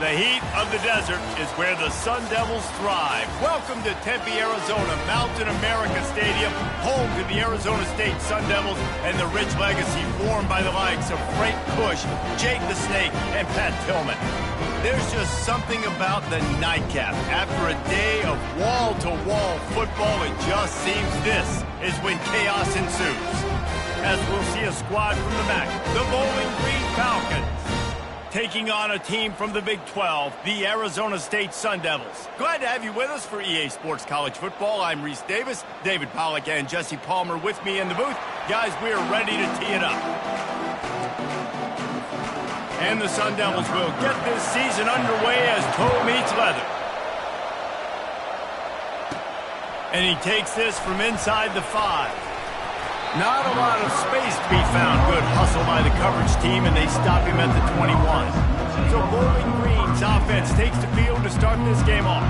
The heat of the desert is where the Sun Devils thrive. Welcome to Tempe, Arizona, Mountain America Stadium, home to the Arizona State Sun Devils and the rich legacy formed by the likes of Frank Bush, Jake the Snake, and Pat Tillman. There's just something about the nightcap. After a day of wall-to-wall football, it just seems this is when chaos ensues. As we'll see a squad from the MAC, the Bowling Green Falcons, taking on a team from the Big 12, the Arizona State Sun Devils. Glad to have you with us for EA Sports College Football. I'm Reese Davis, David Pollack, and Jesse Palmer with me in the booth. Guys, we are ready to tee it up. And the Sun Devils will get this season underway as toe meets leather. And he takes this from inside the 5. Not a lot of space to be found. Good hustle by the coverage team, and they stop him at the 21. So Bowling Green's offense takes the field to start this game off.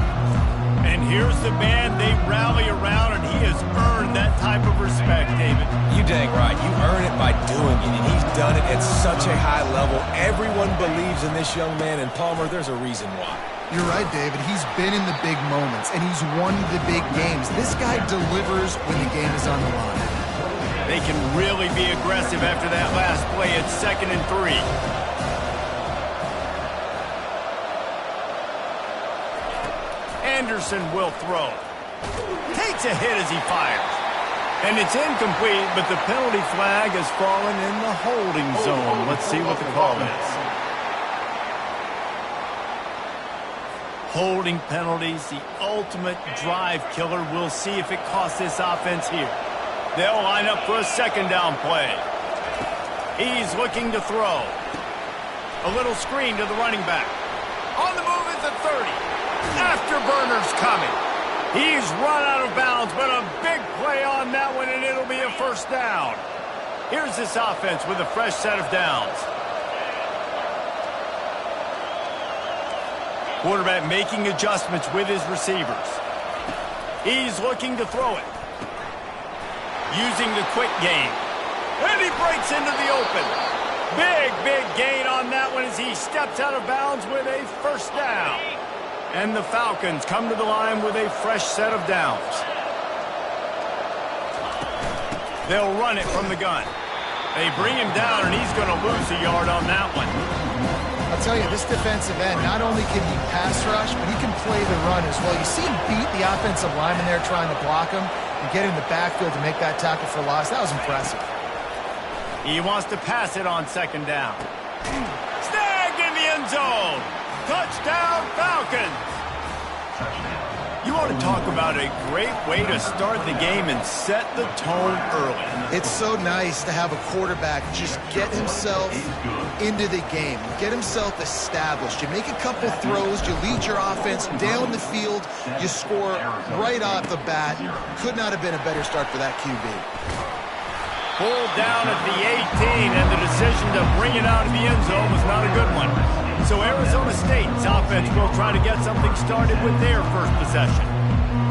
And here's the band they rally around, and he has earned that type of respect, David. You dang right. You earn it by doing it, and he's done it at such a high level. Everyone believes in this young man, and Palmer, there's a reason why. You're right, David. He's been in the big moments, and he's won the big games. This guy delivers when the game is on the line. They can really be aggressive after that last play. It's 2nd and 3. Anderson will throw. Takes a hit as he fires. And it's incomplete, but the penalty flag has fallen in the holding zone. Let's see what the call is. Holding penalties, the ultimate drive killer. We'll see if it costs this offense here. They'll line up for a 2nd down play. He's looking to throw. A little screen to the running back. On the move is the 30. Afterburner's coming. He's run out of bounds, but a big play on that one, and it'll be a 1st down. Here's this offense with a fresh set of downs. Quarterback making adjustments with his receivers. He's looking to throw it. Using the quick game. And he breaks into the open. Big gain on that one as he steps out of bounds with a 1st down. And the Falcons come to the line with a fresh set of downs. They'll run it from the gun. They bring him down, and he's going to lose a yard on that one. I'll tell you, this defensive end, not only can he pass rush, but he can play the run as well. You see him beat the offensive lineman there trying to block him and get in the backfield to make that tackle for loss. That was impressive. He wants to pass it on 2nd down. Snagged in the end zone. Touchdown, Falcons. You want to talk about a great way to start the game and set the tone early. It's so nice to have a quarterback just get himself into the game, get himself established. You make a couple throws, you lead your offense down the field, you score right off the bat. Could not have been a better start for that QB. Pulled down at the 18, and the decision to bring it out of the end zone was not a good one. So Arizona State's offense will try to get something started with their first possession.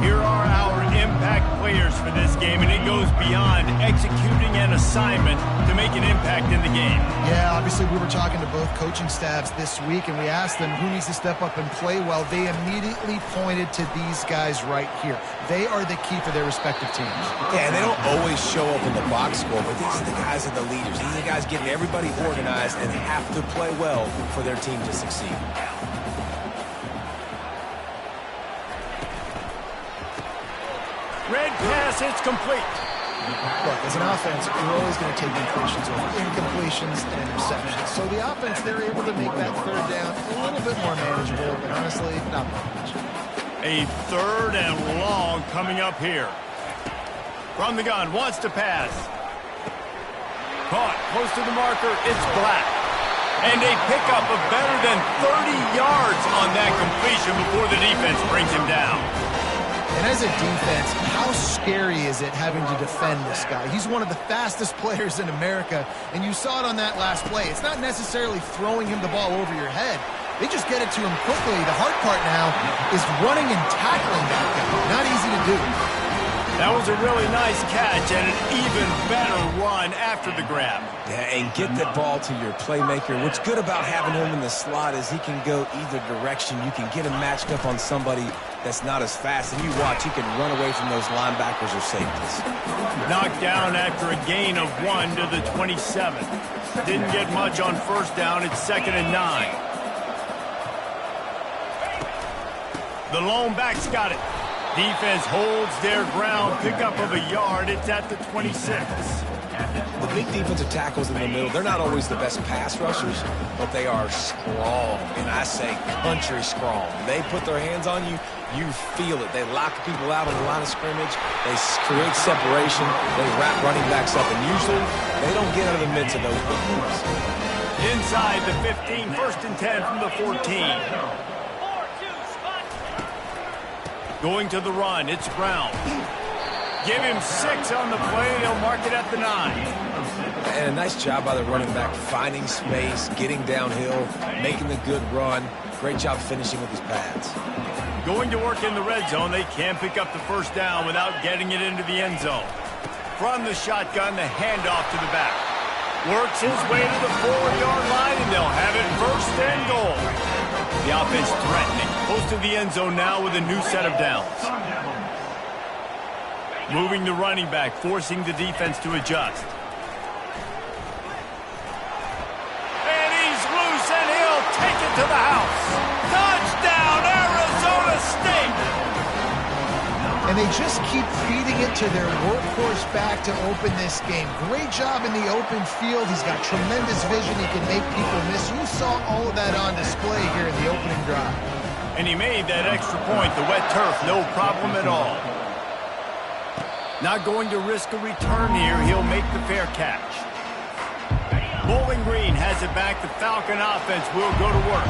Here are our impact players for this game, and it goes beyond executing an assignment to make an impact in the game. Yeah, obviously we were talking to both coaching staffs this week, and we asked them who needs to step up and play well. They immediately pointed to these guys right here. They are the key for their respective teams. Yeah, and they don't always show up in the box score, but these are the guys that are the leaders. These are the guys getting everybody organized and have to play well for their team to succeed. Red pass, it's complete. Look, as an offense, you're always going to take incompletions over incompletions and interceptions. So the offense, they're able to make that 3rd down a little bit more manageable, but honestly, not much. A 3rd and long coming up here. From the gun, wants to pass. Caught, close to the marker, it's Black. And a pickup of better than 30 yards on that completion before the defense brings him down. And as a defense, how scary is it having to defend this guy? He's one of the fastest players in America, and you saw it on that last play. It's not necessarily throwing him the ball over your head. They just get it to him quickly. The hard part now is running and tackling that guy. Not easy to do. That was a really nice catch and an even better run after the grab. Yeah, and get that ball to your playmaker. What's good about having him in the slot is he can go either direction. You can get him matched up on somebody that's not as fast. And you watch, he can run away from those linebackers or safeties. Knocked down after a gain of 1 to the 27. Didn't get much on first down. It's 2nd and 9. The lone back's got it. Defense holds their ground. Pickup of a yard. It's at the 26. The big defensive tackles in the middle, they're not always the best pass rushers, but they are strong, and I say country strong. They put their hands on you, you feel it. They lock people out on the line of scrimmage. They create separation. They wrap running backs up, and usually they don't get out of the midst of those big moves. Inside the 15, 1st and 10 from the 14. Going to the run, it's Brown. Give him 6 on the play, they'll mark it at the 9. And a nice job by the running back, finding space, getting downhill, making the good run. Great job finishing with his pads. Going to work in the red zone, they can't pick up the first down without getting it into the end zone. From the shotgun, the handoff to the back. Works his way to the 4-yard line, and they'll have it 1st and goal. The offense threatening. Close to the end zone now with a new set of downs. Moving the running back, forcing the defense to adjust. And he's loose, and he'll take it to the house. Touchdown, Arizona State! And they just keep feeding it to their workhorse back to open this game. Great job in the open field. He's got tremendous vision. He can make people miss. You saw all of that on display here in the opening drive. And he made that extra point. The wet turf, no problem at all. Not going to risk a return here. He'll make the fair catch. Bowling Green has it back. The Falcon offense will go to work.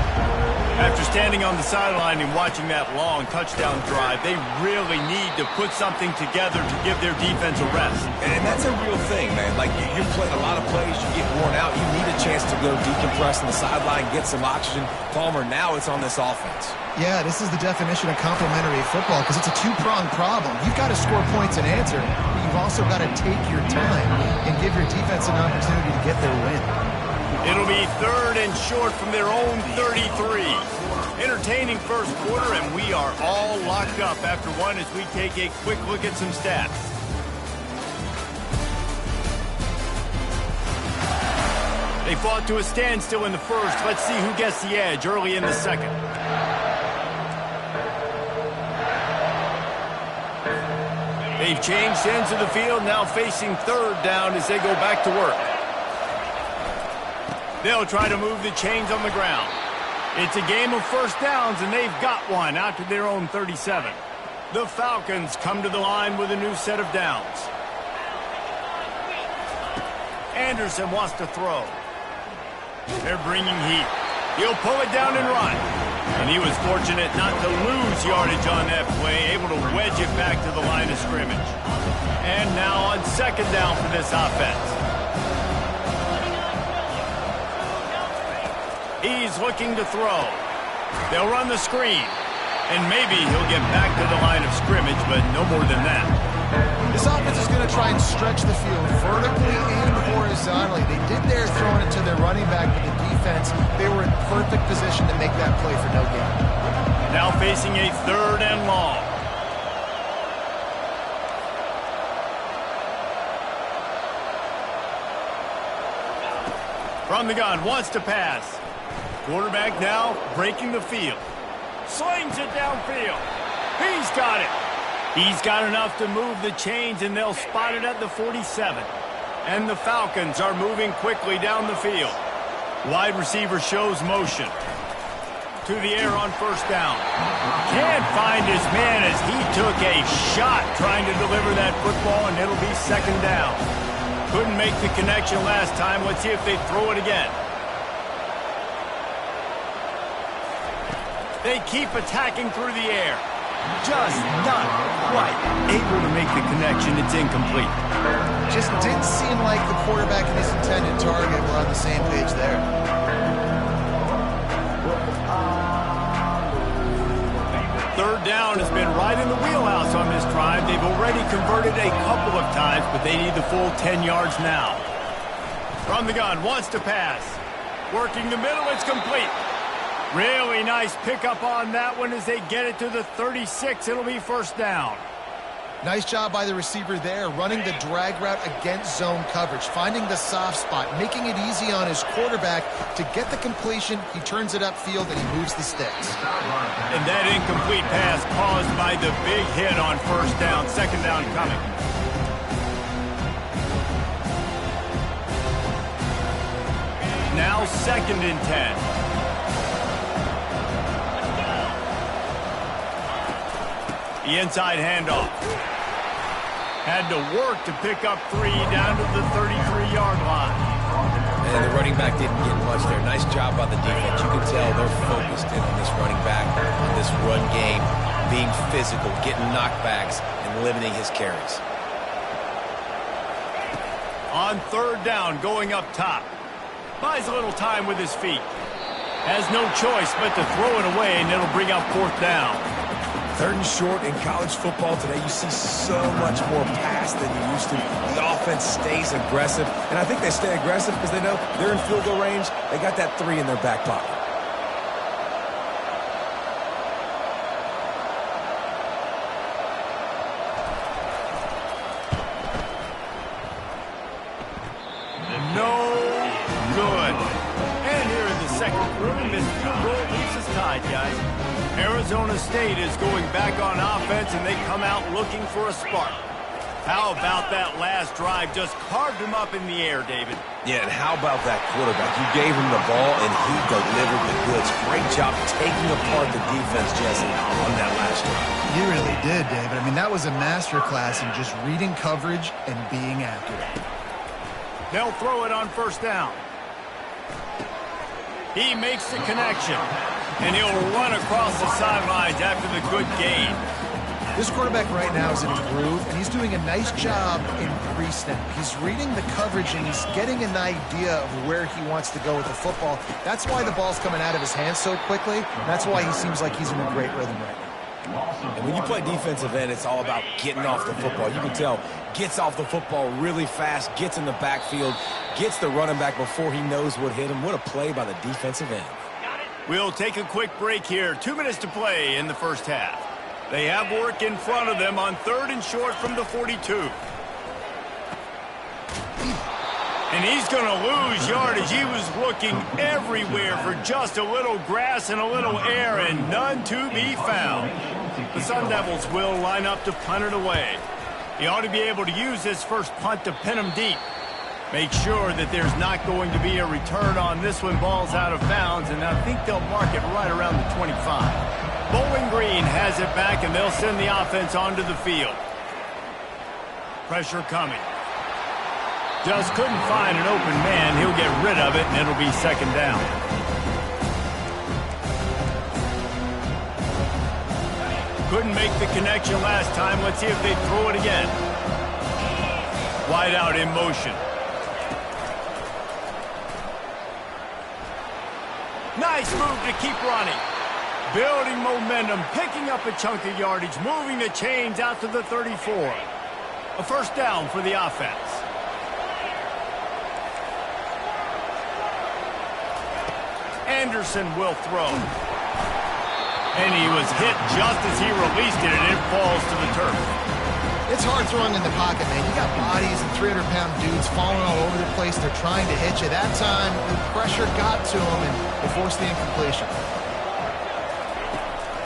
After standing on the sideline and watching that long touchdown drive, they really need to put something together to give their defense a rest. And that's a real thing, man. Like, you're playing a lot of plays, you get worn out, you need a chance to go decompress on the sideline, get some oxygen. Palmer, now it's on this offense. Yeah, this is the definition of complementary football because it's a two-pronged problem. You've got to score points and answer, but you've also got to take your time and give your defense an opportunity to get their win. It'll be 3rd and short from their own 33. Entertaining first quarter, and we are all locked up after one as we take a quick look at some stats. They fought to a standstill in the first. Let's see who gets the edge early in the second. They've changed ends of the field, now facing 3rd down as they go back to work. They'll try to move the chains on the ground. It's a game of first downs, and they've got one out to their own 37. The Falcons come to the line with a new set of downs. Anderson wants to throw. They're bringing heat. He'll pull it down and run. And he was fortunate not to lose yardage on that play, able to wedge it back to the line of scrimmage. And now on 2nd down for this offense. He's looking to throw. They'll run the screen. And maybe he'll get back to the line of scrimmage, but no more than that. This offense is going to try and stretch the field vertically and horizontally. They did their throwing it to their running back, but the defense, they were in perfect position to make that play for no gain. Now facing a 3rd and long. From the gun, wants to pass. Quarterback now breaking the field. Slings it downfield. He's got it. He's got enough to move the chains, and they'll spot it at the 47. And the Falcons are moving quickly down the field. Wide receiver shows motion. To the air on 1st down. Can't find his man as he took a shot trying to deliver that football, and it'll be 2nd down. Couldn't make the connection last time. Let's see if they throw it again. They keep attacking through the air. Just not quite able to make the connection. It's incomplete. Just didn't seem like the quarterback and his intended target were on the same page there. 3rd down has been right in the wheelhouse on this drive. They've already converted a couple of times, but they need the full 10 yards now. From the gun, wants to pass. Working the middle, it's complete. Really nice pickup on that one as they get it to the 36. It'll be first down. Nice job by the receiver there, running the drag route against zone coverage, finding the soft spot, making it easy on his quarterback to get the completion. He turns it upfield and he moves the sticks. And that incomplete pass caused by the big hit on first down. Second down coming. Now 2nd and 10. The inside handoff. Had to work to pick up 3 down to the 33-yard line. And the running back didn't get much there. Nice job by the defense. You can tell they're focused in on this running back, on this run game, being physical, getting knockbacks, and limiting his carries. On 3rd down, going up top. Buys a little time with his feet. Has no choice but to throw it away, and it'll bring up 4th down. 3rd and short in college football today. You see so much more pass than you used to. The offense stays aggressive, and I think they stay aggressive because they know they're in field goal range. They got that 3 in their back pocket. No good. And here in the 2nd quarter, this field goal leaves us tied, guys. Arizona State is going back on offense, and they come out looking for a spark. How about that last drive? Just carved him up in the air, David. Yeah, and how about that quarterback? You gave him the ball, and he delivered the goods. Great job taking apart the defense, Jesse, on that last drive. You really did, David. I mean, that was a masterclass in just reading coverage and being accurate. They'll throw it on 1st down. He makes the connection, and he'll run across the sidelines after the good gain. This quarterback right now is in a groove, and he's doing a nice job in pre-snap. He's reading the coverage, and he's getting an idea of where he wants to go with the football. That's why the ball's coming out of his hands so quickly, and that's why he seems like he's in a great rhythm right now. And when you play defensive end, it's all about getting off the football. You can tell, gets off the football really fast, gets in the backfield, gets the running back before he knows what hit him. What a play by the defensive end. We'll take a quick break here. 2 minutes to play in the first half. They have work in front of them on 3rd and short from the 42. And he's going to lose yardage. He was looking everywhere for just a little grass and a little air, and none to be found. The Sun Devils will line up to punt it away. He ought to be able to use this first punt to pin him deep. Make sure that there's not going to be a return on this one. Ball's out of bounds, and I think they'll mark it right around the 25. Bowling Green has it back, and they'll send the offense onto the field. Pressure coming. Just couldn't find an open man. He'll get rid of it, and it'll be 2nd down. Couldn't make the connection last time. Let's see if they throw it again. Wide out in motion. Nice move to keep running. Building momentum, picking up a chunk of yardage, moving the chains out to the 34. A 1st down for the offense. Anderson will throw. And he was hit just as he released it, and it falls to the turf. It's hard throwing in the pocket, man. You got bodies and 300-pound dudes falling all over the place. They're trying to hit you. That time, the pressure got to him, and they forced the incompletion.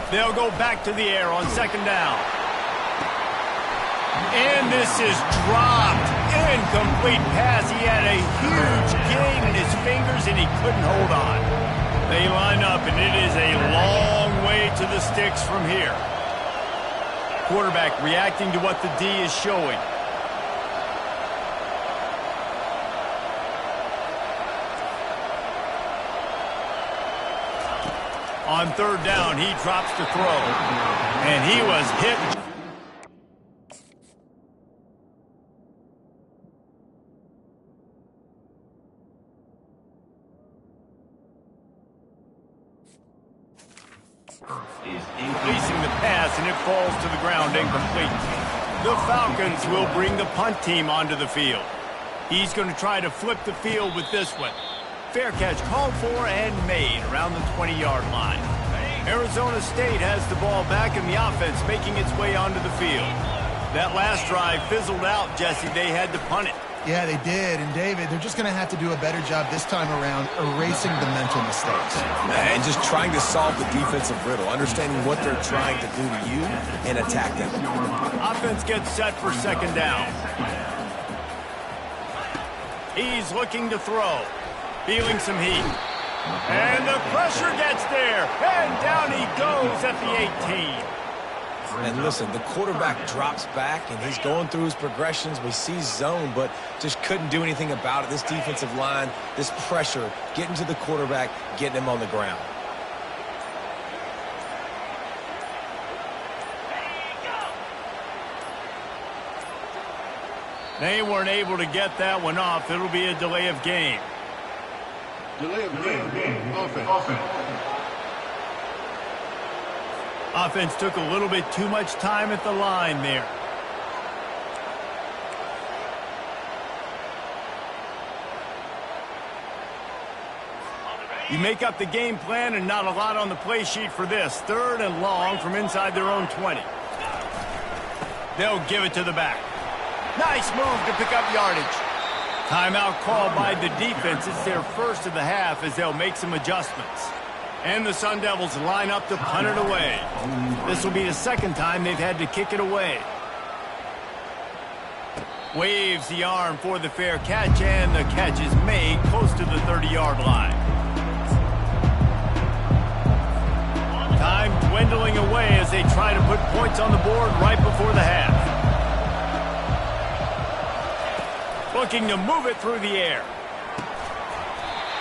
They'll go back to the air on 2nd down. And this is dropped. Incomplete pass. He had a huge gain in his fingers, and he couldn't hold on. They line up, and it is a long way to the sticks from here. Quarterback reacting to what the D is showing. On 3rd down, he drops to throw. And he was hit. Releasing the pass, and it falls to the ground incomplete. The Falcons will bring the punt team onto the field. He's going to try to flip the field with this one. Fair catch called for and made around the 20-yard line. Arizona State has the ball back in the offense, making its way onto the field. That last drive fizzled out, Jesse. They had to punt it. Yeah, they did. And, David, they're just going to have to do a better job this time around erasing the mental mistakes. And just trying to solve the defensive riddle, understanding what they're trying to do to you and attack them. Offense gets set for second down. He's looking to throw. Feeling some heat. And the pressure gets there. And down he goes at the 18. And listen, the quarterback drops back, and he's going through his progressions. We see zone, but just couldn't do anything about it. This defensive line, this pressure, getting to the quarterback, getting him on the ground. They weren't able to get that one off. It'll be a delay of game. Delay of game. Offense. Offense took a little bit too much time at the line there. You make up the game plan and not a lot on the play sheet for this. 3rd and long from inside their own 20. They'll give it to the back. Nice move to pick up yardage. Timeout called by the defense. It's their first of the half as they'll make some adjustments. And the Sun Devils line up to punt it away. This will be the second time they've had to kick it away. Waves the arm for the fair catch, and the catch is made close to the 30-yard line. Time dwindling away as they try to put points on the board right before the half. Looking to move it through the air.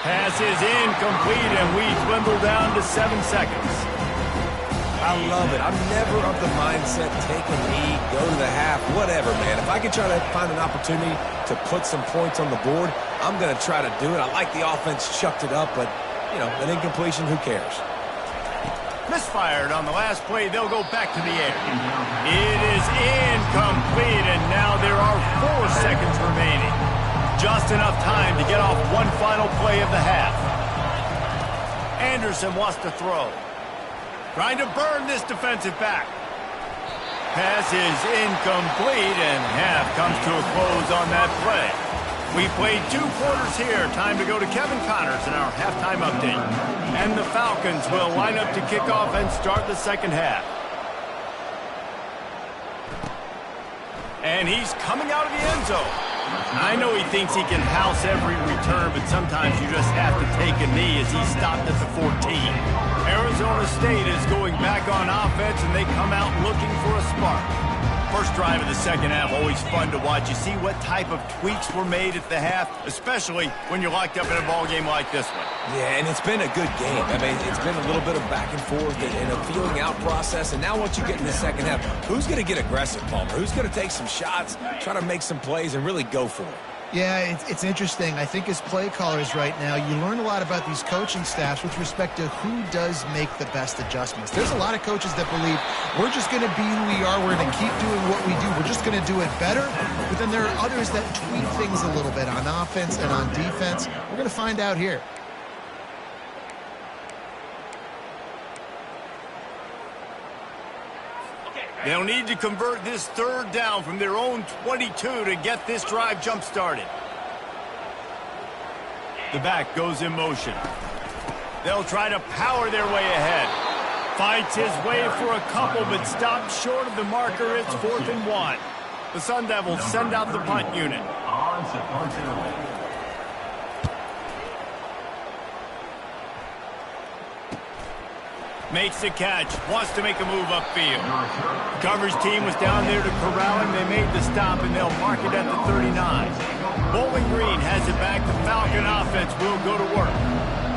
Pass is incomplete, and we dwindle down to 7 seconds. I love it. I'm never of the mindset, take a knee, go to the half, whatever, man. If I can try to find an opportunity to put some points on the board, I'm going to try to do it. I like the offense chucked it up, but, you know, an incompletion, who cares? Misfired on the last play. They'll go back to the air. It is incomplete, and now there are 4 seconds remaining. Just enough time to get off one final play of the half. Anderson wants to throw. Trying to burn this defensive back. Pass is incomplete, and half comes to a close on that play. We played 2 quarters here. Time to go to Kevin Connors in our halftime update. And the Falcons will line up to kick off and start the second half. And he's coming out of the end zone. I know he thinks he can house every return, but sometimes you just have to take a knee as he stopped at the 14. Arizona State is going back on offense, and they come out looking for a spark. First drive of the second half, always fun to watch. You see what type of tweaks were made at the half, especially when you're locked up in a ball game like this one. Yeah, and it's been a good game. I mean, it's been a little bit of back and forth and a feeling out process. And now once you get in the second half, who's going to get aggressive, Palmer? Who's going to take some shots, try to make some plays, and really go for it? Yeah, it's interesting. I think as play callers right now, you learn a lot about these coaching staffs with respect to who does make the best adjustments. There's a lot of coaches that believe we're just going to be who we are. We're going to keep doing what we do. We're just going to do it better. But then there are others that tweak things a little bit on offense and on defense. We're going to find out here. They'll need to convert this 3rd down from their own 22 to get this drive jump-started. The back goes in motion. They'll try to power their way ahead. Fights his way for a couple, but stops short of the marker. It's 4th and 1. The Sun Devils send out the punt unit. Makes the catch, wants to make a move upfield. Coverage team was down there to corral him. They made the stop, and they'll mark it at the 39. Bowling Green has it back. The Falcon offense will go to work.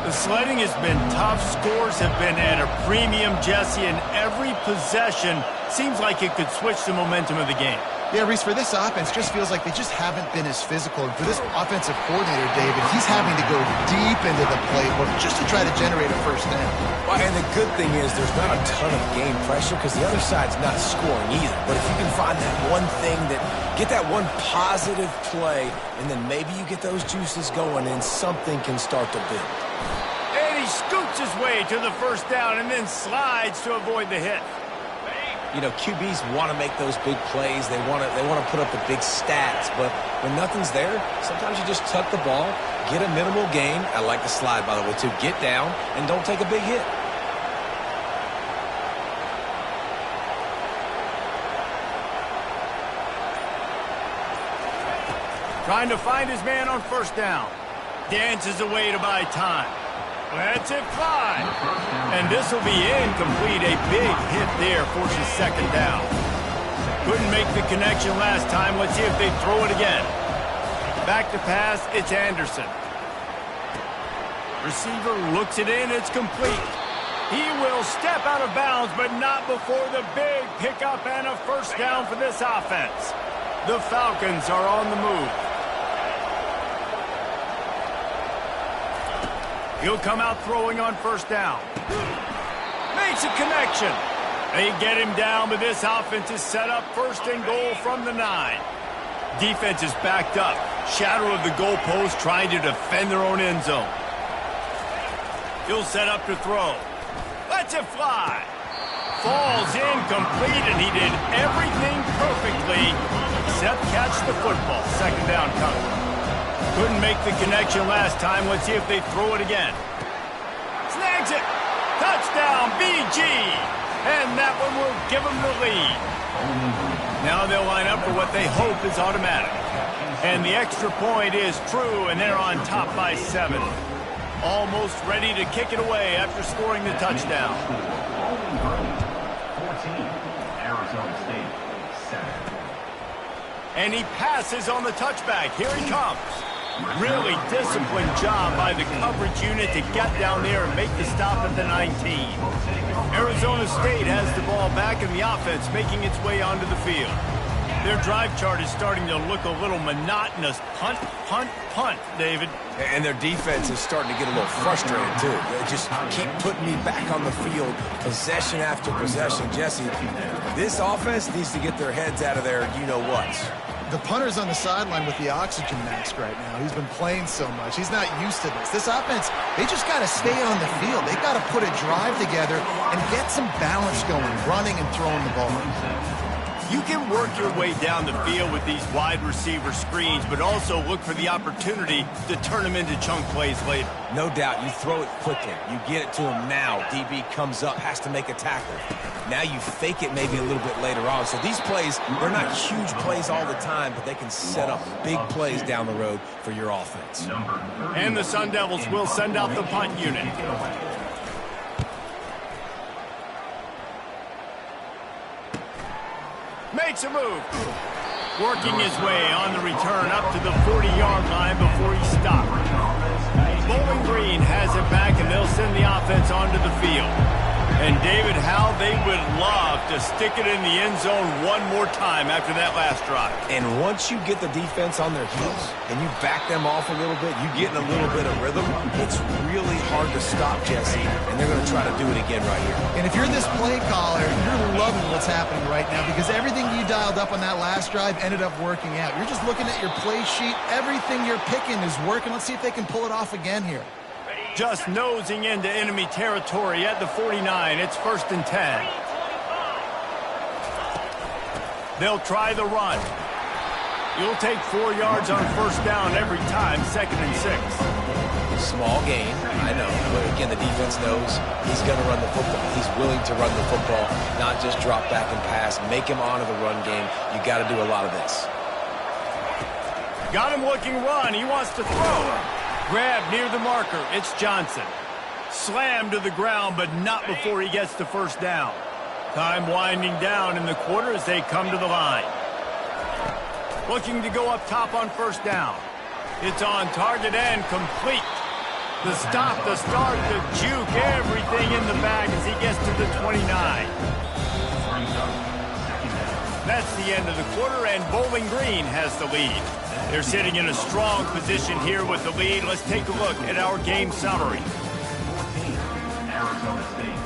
The sledding has been tough. Scores have been at a premium, Jesse, and every possession seems like it could switch the momentum of the game. Yeah, Reese, for this offense, just feels like they just haven't been as physical. And for this offensive coordinator, David, he's having to go deep into the playbook just to try to generate a first down. Well, and the good thing is there's not a ton of game pressure because the other side's not scoring either. But if you can find that one thing get that one positive play, and then maybe you get those juices going and something can start to build. And he scoots his way to the first down and then slides to avoid the hit. You know, QBs want to make those big plays. They want to put up the big stats. But when nothing's there, sometimes you just tuck the ball, get a minimal gain. I like the slide, by the way, too. Get down and don't take a big hit. Trying to find his man on first down. Dances away to buy time. Lets it fly. And this will be incomplete. A big hit there forces second down. Couldn't make the connection last time. Let's see if they throw it again. Back to pass, it's Anderson. Receiver looks it in, it's complete. He will step out of bounds, but not before the big pickup and a first down for this offense. The Falcons are on the move. He'll come out throwing on first down. Makes a connection. They get him down, but this offense is set up first and goal from the 9. Defense is backed up. Shadow of the goalpost trying to defend their own end zone. He'll set up to throw. Lets it fly. Falls incomplete, and he did everything perfectly except catch the football. Second down coming. Couldn't make the connection last time. Let's see if they throw it again. Snags it. Touchdown, BG. And that one will give them the lead. Now they'll line up for what they hope is automatic. And the extra point is true, and they're on top by 7. Almost ready to kick it away after scoring the touchdown. 14, Arizona State, 7. And he passes on the touchback. Here he comes. Really disciplined job by the coverage unit to get down there and make the stop at the 19. Arizona State has the ball back in the offense, making its way onto the field. Their drive chart is starting to look a little monotonous. Punt, punt, punt, David. And their defense is starting to get a little frustrated, too. They just keep putting me back on the field, possession after possession. Jesse, this offense needs to get their heads out of their you-know-whats. The punter's on the sideline with the oxygen mask right now. He's been playing so much. He's not used to this. This offense, they just got to stay on the field. They got to put a drive together and get some balance going, running and throwing the ball. You can work your way down the field with these wide receiver screens, but also look for the opportunity to turn them into chunk plays later. No doubt, you throw it quickly. You get it to him now. DB comes up, has to make a tackle. Now you fake it maybe a little bit later on. So these plays, they're not huge plays all the time, but they can set up big plays down the road for your offense. And the Sun Devils will send out the punt unit. Makes a move. Working his way on the return up to the 40-yard line before he stopped. Bowling Green has it back, and they'll send the offense onto the field. And David, how they would love to stick it in the end zone one more time after that last drive. And once you get the defense on their heels and you back them off a little bit, you get in a little bit of rhythm, it's really hard to stop, Jesse, and they're going to try to do it again right here. And if you're this play caller, you're loving what's happening right now because everything you dialed up on that last drive ended up working out. You're just looking at your play sheet. Everything you're picking is working. Let's see if they can pull it off again here. Just nosing into enemy territory at the 49. It's 1st and 10. They'll try the run. You'll take 4 yards on first down every time, 2nd and 6. Small gain, I know, but again, the defense knows he's going to run the football. He's willing to run the football, not just drop back and pass, make him honor the run game. You got to do a lot of this. Got him looking run. He wants to throw. Grab near the marker. It's Johnson. Slammed to the ground, but not before he gets the first down. Time winding down in the quarter as they come to the line. Looking to go up top on first down. It's on target and complete. The stop, the start, the juke, everything in the bag as he gets to the 29. That's the end of the quarter, and Bowling Green has the lead. They're sitting in a strong position here with the lead. Let's take a look at our game summary. 14, Arizona State,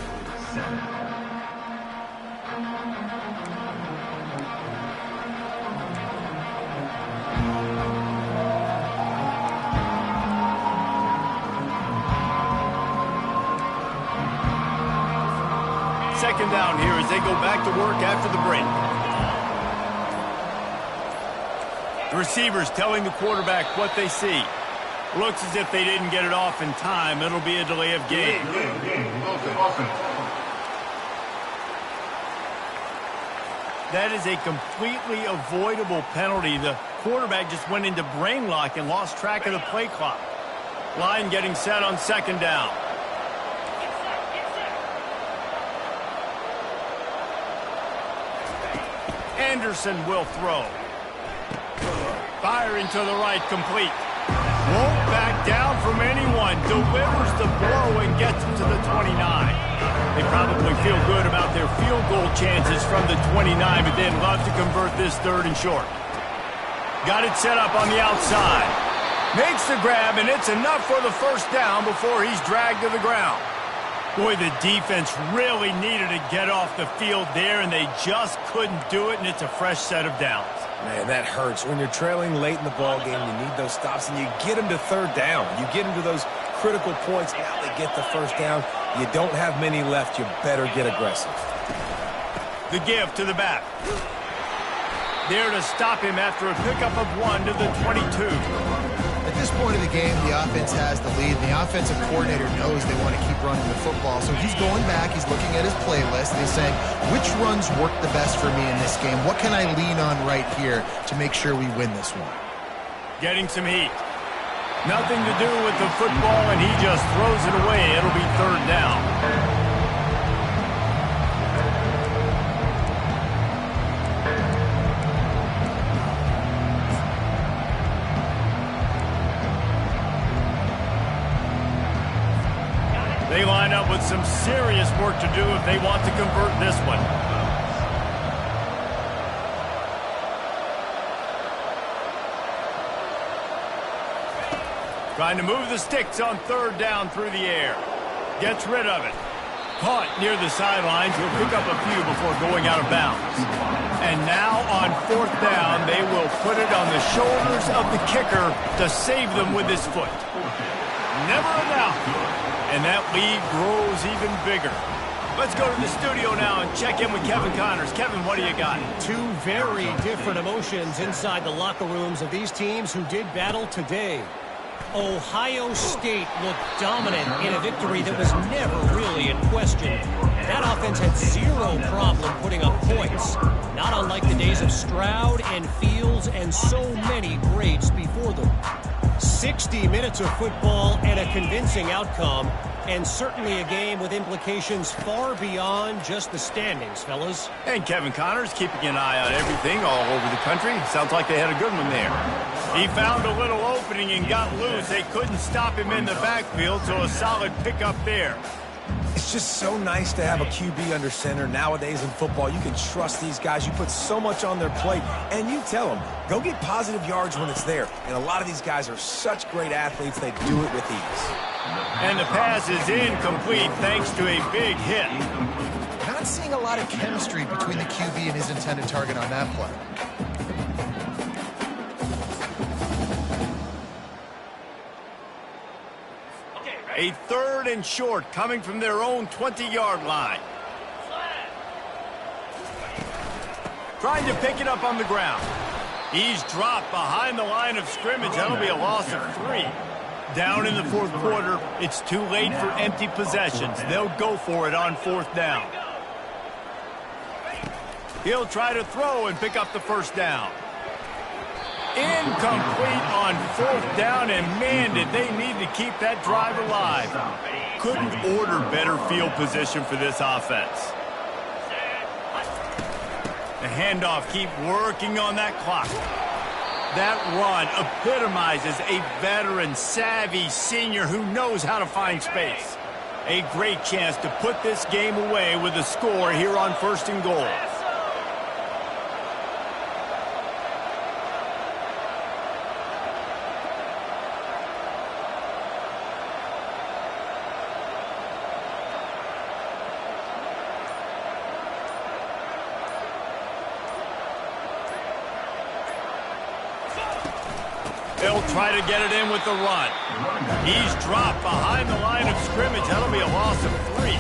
7. Second down here as they go back to work after the break. The receivers telling the quarterback what they see. Looks as if they didn't get it off in time. It'll be a delay of game. That is a completely avoidable penalty. The quarterback just went into brain lock and lost track of the play clock. Line getting set on second down. Anderson will throw. Firing to the right, complete. Won't back down from anyone. Delivers the blow and gets him to the 29. They probably feel good about their field goal chances from the 29, but they'd love to convert this third and short. Got it set up on the outside. Makes the grab, and it's enough for the first down before he's dragged to the ground. Boy, the defense really needed to get off the field there, and they just couldn't do it, and it's a fresh set of downs. Man, that hurts. When you're trailing late in the ball game, you need those stops, and you get them to third down. You get them to those critical points. Now they get the first down. You don't have many left. You better get aggressive. The give to the back. There to stop him after a pickup of 1 to the 22. At this point of the game, the offense has the lead, and the offensive coordinator knows they want to keep running the football. So he's going back, he's looking at his playlist, and he's saying, which runs work the best for me in this game? What can I lean on right here to make sure we win this one? Getting some heat. Nothing to do with the football, and he just throws it away. It'll be third down. They line up with some serious work to do if they want to convert this one. Trying to move the sticks on third down through the air. Gets rid of it. Caught near the sidelines. He'll pick up a few before going out of bounds. And now on fourth down, they will put it on the shoulders of the kicker to save them with his foot. Never a doubt. And that lead grows even bigger. Let's go to the studio now and check in with Kevin Connors. Kevin, what do you got? Two very different emotions inside the locker rooms of these teams who did battle today. Ohio State looked dominant in a victory that was never really in question. That offense had zero problem putting up points, not unlike the days of Stroud and Fields and so many greats before them. 60 minutes of football and a convincing outcome, and certainly a game with implications far beyond just the standings, fellas. And Kevin Connors keeping an eye on everything all over the country. Sounds like they had a good one there. He found a little opening and got loose. They couldn't stop him in the backfield, so a solid pickup there. It's just so nice to have a QB under center. Nowadays in football, you can trust these guys. You put so much on their plate, and you tell them, go get positive yards when it's there. And a lot of these guys are such great athletes, they do it with ease. And the pass is incomplete thanks to a big hit. Not seeing a lot of chemistry between the QB and his intended target on that play. A third and short coming from their own 20-yard line. Trying to pick it up on the ground. He's dropped behind the line of scrimmage. That'll be a loss of 3. Down in the fourth quarter, it's too late for empty possessions. They'll go for it on fourth down. He'll try to throw and pick up the first down. Incomplete on fourth down, and man, did they need to keep that drive alive. Couldn't order better field position for this offense. The handoff, keep working on that clock. That run epitomizes a veteran, savvy senior who knows how to find space. A great chance to put this game away with a score here on 1st and goal. They'll try to get it in with the run. He's dropped behind the line of scrimmage. That'll be a loss of 3.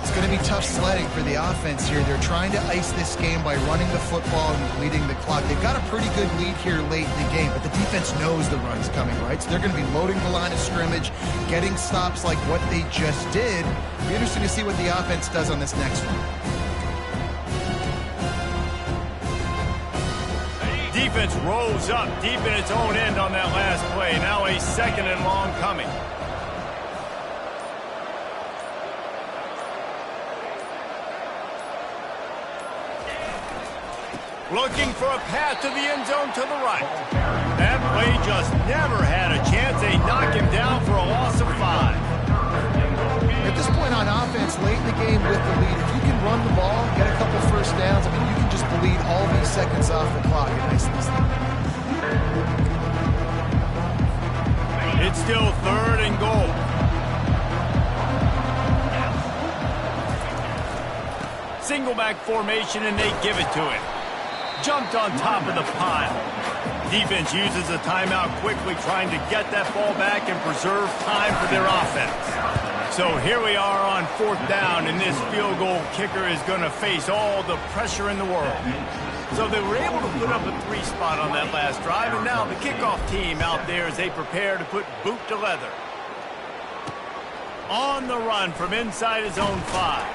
It's going to be tough sledding for the offense here. They're trying to ice this game by running the football and leading the clock. They've got a pretty good lead here late in the game, but the defense knows the run's coming, right? So they're going to be loading the line of scrimmage, getting stops like what they just did. It'll be interesting to see what the offense does on this next one. Defense rolls up deep in its own end on that last play. Now a 2nd and long coming. Looking for a path to the end zone to the right. That play just never had a chance. They knock him down for a loss of 5. At this point on offense, late in the game with the lead, if you can run the ball, get a couple first downs, I mean, you can just bleed all these seconds off the clock and ice this thing. It's still 3rd and goal. Single back formation, and they give it to him. Jumped on top of the pile. Defense uses a timeout quickly, trying to get that ball back and preserve time for their offense. So here we are on 4th down, and this field goal kicker is going to face all the pressure in the world. So they were able to put up a 3 spot on that last drive, and now the kickoff team out there as they prepare to put boot to leather. On the run from inside his own 5.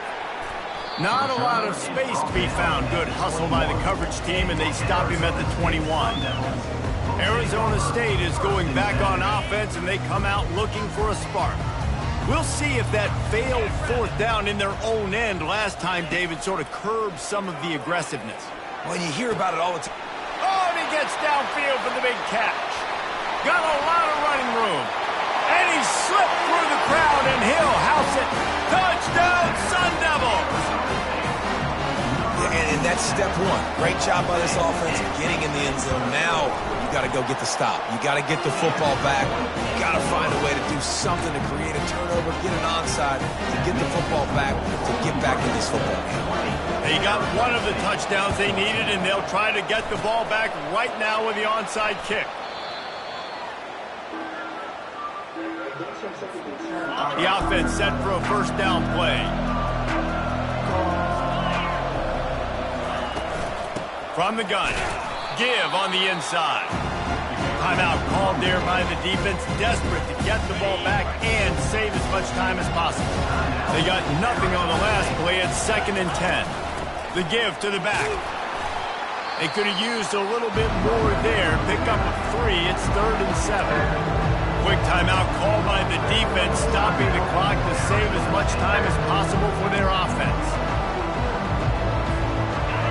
Not a lot of space to be found. Good hustle by the coverage team, and they stop him at the 21. Arizona State is going back on offense, and they come out looking for a spark. We'll see if that failed 4th down in their own end last time, David, sort of curbed some of the aggressiveness. Well, you hear about it all the time. Oh, and he gets downfield for the big catch. Got a lot of running room. And he slipped through the crowd, and he'll house it. Touchdown, Sun Devils! And that's step 1. Great job by this offense getting in the end zone. Now you got to go get the stop. You got to get the football back. You got to find a way to do something to create a turnover, get an onside, to get the football back, to get back in this football game. They got one of the touchdowns they needed, and they'll try to get the ball back right now with the onside kick. The offense set for a 1st down play. From the gun, give on the inside. Timeout called there by the defense, desperate to get the ball back and save as much time as possible. They got nothing on the last play at 2nd and 10. The give to the back. They could have used a little bit more there. Pick up a 3. It's 3rd and 7. Quick timeout called by the defense, stopping the clock to save as much time as possible for their offense.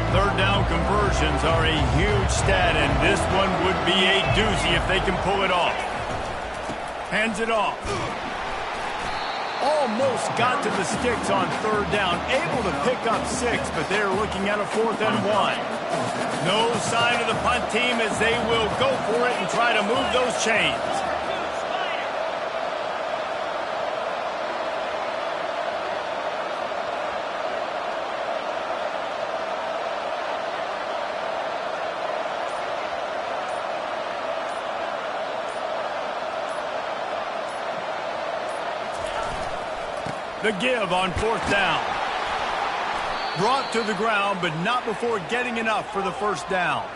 3rd down conversions are a huge stat, and this one would be a doozy if they can pull it off. Hands it off. Almost got to the sticks on 3rd down. Able to pick up 6, but they're looking at a 4th and 1. No sign of the punt team as they will go for it and try to move those chains. The give on 4th down. Brought to the ground, but not before getting enough for the 1st down.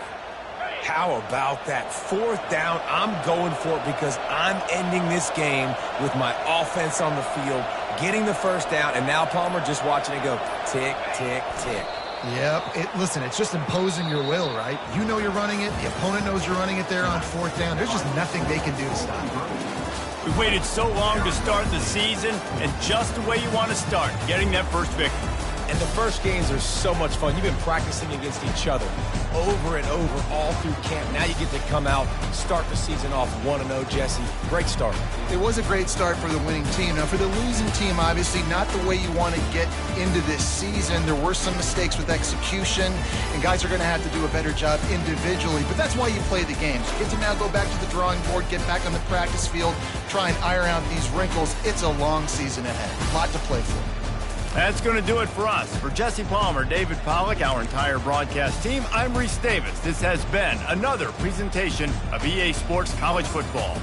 How about that 4th down? I'm going for it because I'm ending this game with my offense on the field, getting the 1st down, and now Palmer just watching it go tick, tick, tick. Yep. Listen, it's just imposing your will, right? You know you're running it. The opponent knows you're running it there on 4th down. There's just nothing they can do to stop it. We waited so long to start the season, and just the way you want to start, getting that first victory. And the first games are so much fun. You've been practicing against each other over and over all through camp. Now you get to come out, start the season off 1-0, Jesse. Great start. It was a great start for the winning team. Now, for the losing team, obviously not the way you want to get into this season. There were some mistakes with execution, and guys are going to have to do a better job individually. But that's why you play the games. You get to now go back to the drawing board, get back on the practice field, try and iron out these wrinkles. It's a long season ahead. A lot to play for. That's going to do it for us. For Jesse Palmer, David Pollack, our entire broadcast team, I'm Reese Davis. This has been another presentation of EA Sports College Football.